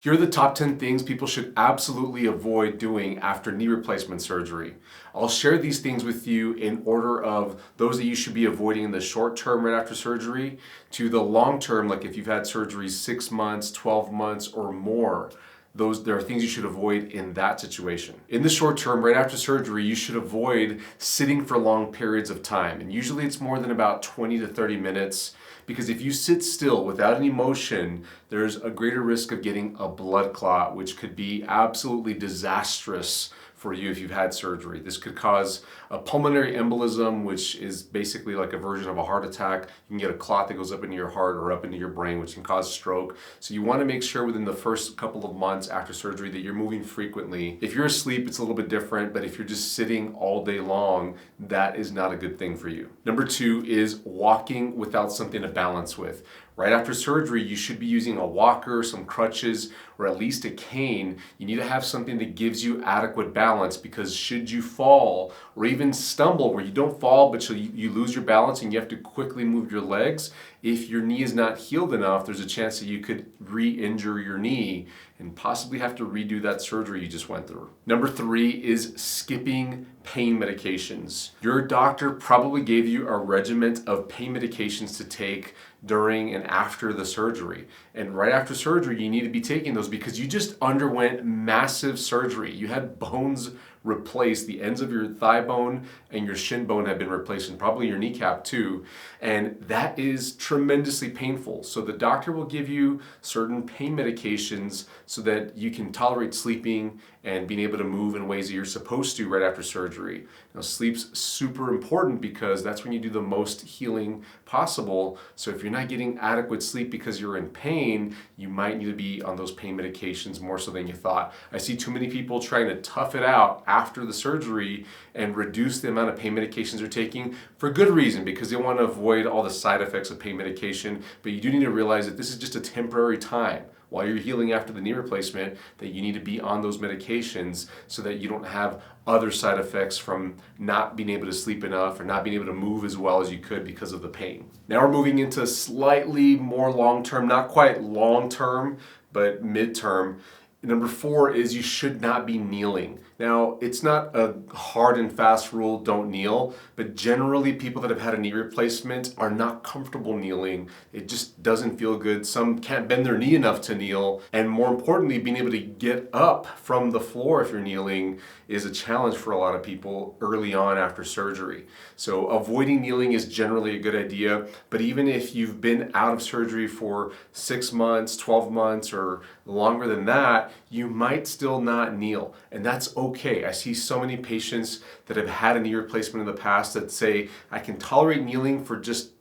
Here are the top 10 things people should absolutely avoid doing after knee replacement surgery. I'll share these things with you in order of those that you should be avoiding in the short term right after surgery to the long term, like if you've had surgery 6 months, 12 months, or more. There are things you should avoid in that situation. In the short term, right after surgery, you should avoid sitting for long periods of time. And usually it's more than about 20 to 30 minutes because if you sit still without any motion, there's a greater risk of getting a blood clot, which could be absolutely disastrous for you if you've had surgery. This could cause a pulmonary embolism, which is basically like a version of a heart attack. You can get a clot that goes up into your heart or up into your brain, which can cause stroke. So you want to make sure within the first couple of months after surgery that you're moving frequently. If you're asleep, it's a little bit different, but if you're just sitting all day long, that is not a good thing for you. Number two is walking without something to balance with. Right after surgery, you should be using a walker, some crutches, or at least a cane. You need to have something that gives you adequate balance because should you fall or even stumble where you don't fall but you lose your balance and you have to quickly move your legs, if your knee is not healed enough, there's a chance that you could re-injure your knee and possibly have to redo that surgery you just went through. Number three is skipping pain medications. Your doctor probably gave you a regimen of pain medications to take during and after the surgery. And right after surgery, you need to be taking those because you just underwent massive surgery. You had bones replaced, the ends of your thigh bone and your shin bone have been replaced, and probably your kneecap too. And that is tremendously painful. So the doctor will give you certain pain medications so that you can tolerate sleeping and being able to move in ways that you're supposed to right after surgery. Now, sleep's super important because that's when you do the most healing possible. So if you're not getting adequate sleep because you're in pain, you might need to be on those pain medications more so than you thought. I see too many people trying to tough it out after the surgery and reduce the amount of pain medications they're taking for good reason because they want to avoid all the side effects of pain medication. But you do need to realize that this is just a temporary time while you're healing after the knee replacement, that you need to be on those medications so that you don't have other side effects from not being able to sleep enough or not being able to move as well as you could because of the pain. Now we're moving into slightly more long-term, not quite long-term, but mid-term. Number four is you should not be kneeling. Now, it's not a hard and fast rule, don't kneel, but generally people that have had a knee replacement are not comfortable kneeling. It just doesn't feel good. Some can't bend their knee enough to kneel. And more importantly, being able to get up from the floor if you're kneeling is a challenge for a lot of people early on after surgery. So avoiding kneeling is generally a good idea, but even if you've been out of surgery for 6 months, 12 months, or longer than that, you might still not kneel, and that's okay. I see so many patients that have had a knee replacement in the past that say, I can tolerate kneeling for just,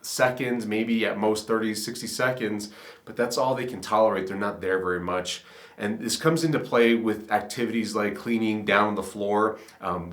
seconds, maybe at most 30, 60 seconds, but that's all they can tolerate. They're not there very much. And this comes into play with activities like cleaning down on the floor,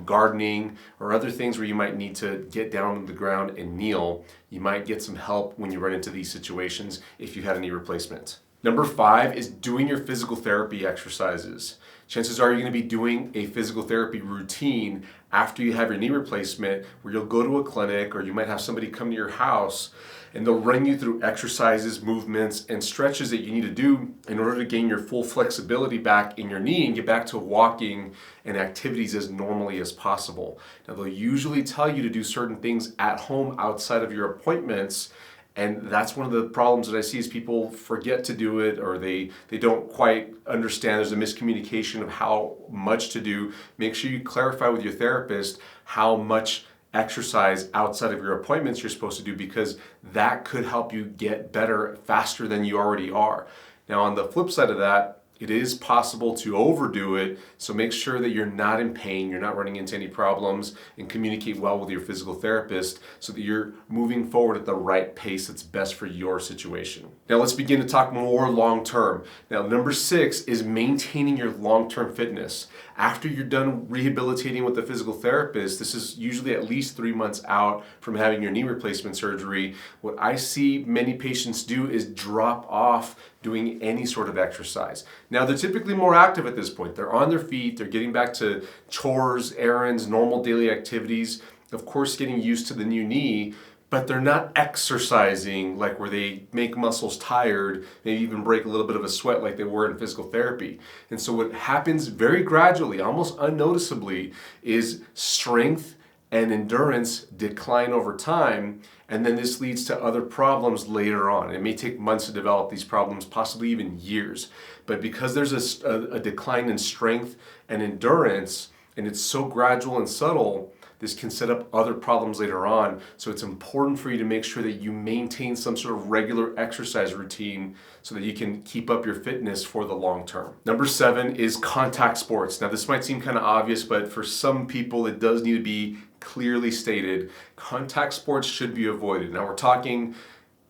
gardening, or other things where you might need to get down on the ground and kneel. You might get some help when you run into these situations if you had a knee replacement. Number five is doing your physical therapy exercises. Chances are you're going to be doing a physical therapy routine after you have your knee replacement where you'll go to a clinic or you might have somebody come to your house and they'll run you through exercises, movements, and stretches that you need to do in order to gain your full flexibility back in your knee and get back to walking and activities as normally as possible. Now, they'll usually tell you to do certain things at home outside of your appointments. And that's one of the problems that I see is people forget to do it or they don't quite understand. There's a miscommunication of how much to do. Make sure you clarify with your therapist how much exercise outside of your appointments you're supposed to do because that could help you get better faster than you already are. Now on the flip side of that, it is possible to overdo it, so make sure that you're not in pain, you're not running into any problems, and communicate well with your physical therapist so that you're moving forward at the right pace that's best for your situation. Now let's begin to talk more long term. Now number six is maintaining your long-term fitness. After you're done rehabilitating with the physical therapist, this is usually at least 3 months out from having your knee replacement surgery. What I see many patients do is drop off doing any sort of exercise. Now they're typically more active at this point. They're on their feet, they're getting back to chores, errands, normal daily activities. Of course, getting used to the new knee, but they're not exercising like where they make muscles tired, maybe even break a little bit of a sweat like they were in physical therapy. And so what happens very gradually, almost unnoticeably, is strength and endurance decline over time, and then this leads to other problems later on. It may take months to develop these problems, possibly even years. But because there's a decline in strength and endurance, and it's so gradual and subtle, this can set up other problems later on. So it's important for you to make sure that you maintain some sort of regular exercise routine so that you can keep up your fitness for the long term. Number 7 is contact sports. Now this might seem kind of obvious, but for some people it does need to be clearly stated. Contact sports should be avoided. Now we're talking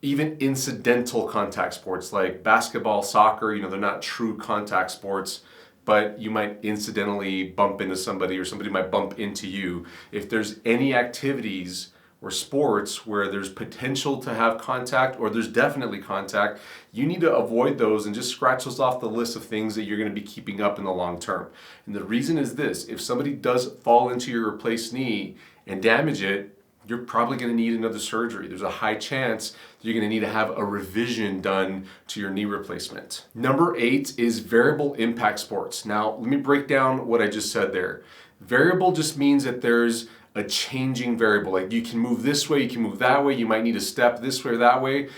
even incidental contact sports like basketball, soccer, they're not true contact sports, but you might incidentally bump into somebody or somebody might bump into you. If there's any activities or sports where there's potential to have contact or there's definitely contact, you need to avoid those and just scratch those off the list of things that you're going to be keeping up in the long term. And the reason is this: if somebody does fall into your replaced knee and damage it, you're probably going to need another surgery. There's a high chance that you're going to need to have a revision done to your knee replacement. Number 8 is variable impact sports. Now, let me break down what I just said there. Variable just means that there's a changing variable. Like you can move this way, you can move that way, you might need to step this way or that way.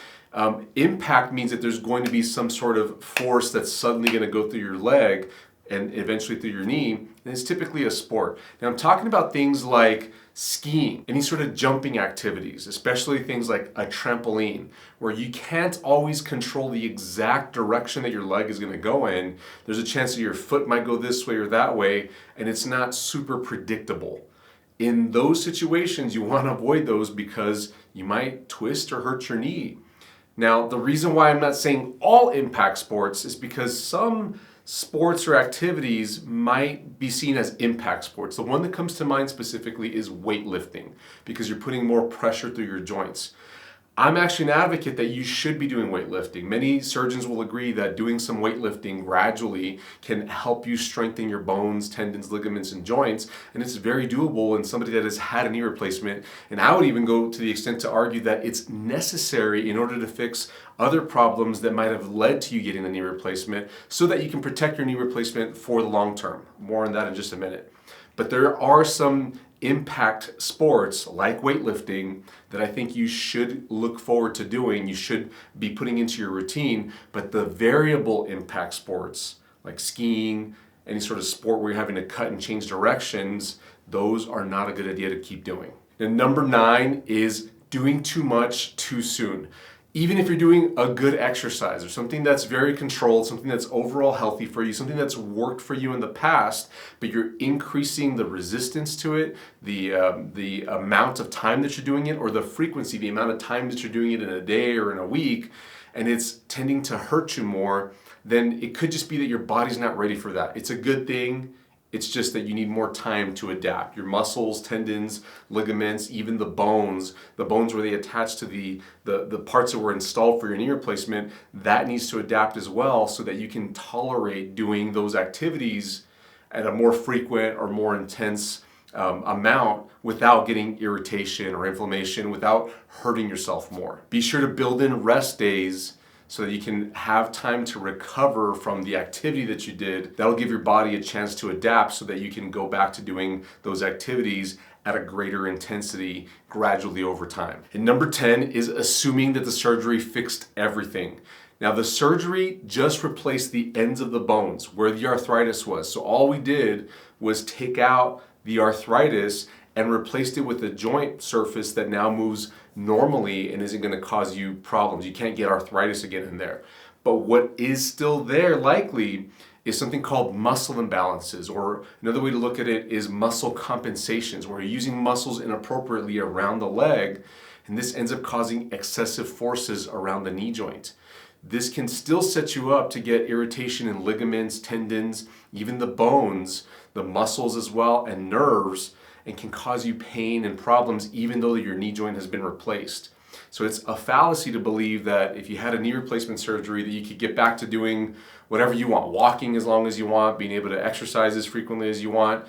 Impact means that there's going to be some sort of force that's suddenly going to go through your leg and eventually through your knee, and it's typically a sport. Now I'm talking about things like skiing, any sort of jumping activities, especially things like a trampoline, where you can't always control the exact direction that your leg is going to go in. There's a chance that your foot might go this way or that way, and it's not super predictable. In those situations, you want to avoid those because you might twist or hurt your knee. Now, the reason why I'm not saying all impact sports is because some sports or activities might be seen as impact sports. The one that comes to mind specifically is weightlifting, because you're putting more pressure through your joints. I'm actually an advocate that you should be doing weightlifting. Many surgeons will agree that doing some weightlifting gradually can help you strengthen your bones, tendons, ligaments, and joints, and it's very doable in somebody that has had a knee replacement. And I would even go to the extent to argue that it's necessary in order to fix other problems that might have led to you getting the knee replacement so that you can protect your knee replacement for the long term. More on that in just a minute. But there are some impact sports like weightlifting that I think you should look forward to doing, you should be putting into your routine. But the variable impact sports like skiing, any sort of sport where you're having to cut and change directions, those are not a good idea to keep doing. And number 9 is doing too much too soon. Even if you're doing a good exercise or something that's very controlled, something that's overall healthy for you, something that's worked for you in the past, but you're increasing the resistance to it, the amount of time that you're doing it, or the frequency, the amount of time that you're doing it in a day or in a week, and it's tending to hurt you more, then it could just be that your body's not ready for that. It's a good thing. It's just that you need more time to adapt. Your muscles, tendons, ligaments, even the bones where they attach to the parts that were installed for your knee replacement, that needs to adapt as well so that you can tolerate doing those activities at a more frequent or more intense amount without getting irritation or inflammation, without hurting yourself more. Be sure to build in rest days so that you can have time to recover from the activity that you did. That'll give your body a chance to adapt so that you can go back to doing those activities at a greater intensity gradually over time. And number 10 is assuming that the surgery fixed everything. Now the surgery just replaced the ends of the bones where the arthritis was. So all we did was take out the arthritis and replaced it with a joint surface that now moves normally and isn't going to cause you problems. You can't get arthritis again in there. But what is still there likely is something called muscle imbalances, or another way to look at it is muscle compensations, where you're using muscles inappropriately around the leg, and this ends up causing excessive forces around the knee joint. This can still set you up to get irritation in ligaments, tendons, even the bones, the muscles as well, and nerves, and can cause you pain and problems even though your knee joint has been replaced. So it's a fallacy to believe that if you had a knee replacement surgery that you could get back to doing whatever you want, walking as long as you want, being able to exercise as frequently as you want.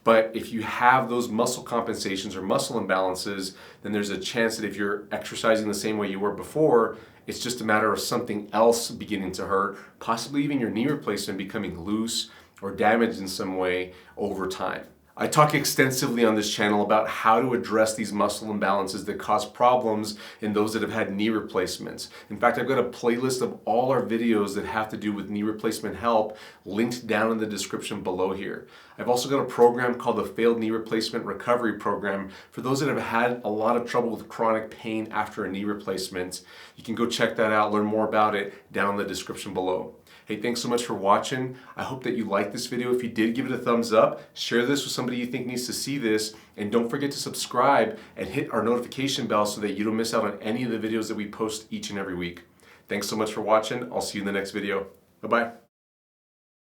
But if you have those muscle compensations or muscle imbalances, then there's a chance that if you're exercising the same way you were before, it's just a matter of something else beginning to hurt, possibly even your knee replacement becoming loose or damaged in some way over time. I talk extensively on this channel about how to address these muscle imbalances that cause problems in those that have had knee replacements. In fact, I've got a playlist of all our videos that have to do with knee replacement help linked down in the description below here. I've also got a program called the Failed Knee Replacement Recovery Program for those that have had a lot of trouble with chronic pain after a knee replacement. You can go check that out, learn more about it down in the description below. Hey, thanks so much for watching. I hope that you liked this video. If you did, give it a thumbs up. Share this with somebody you think needs to see this. And don't forget to subscribe and hit our notification bell so that you don't miss out on any of the videos that we post each and every week. Thanks so much for watching. I'll see you in the next video. Bye-bye.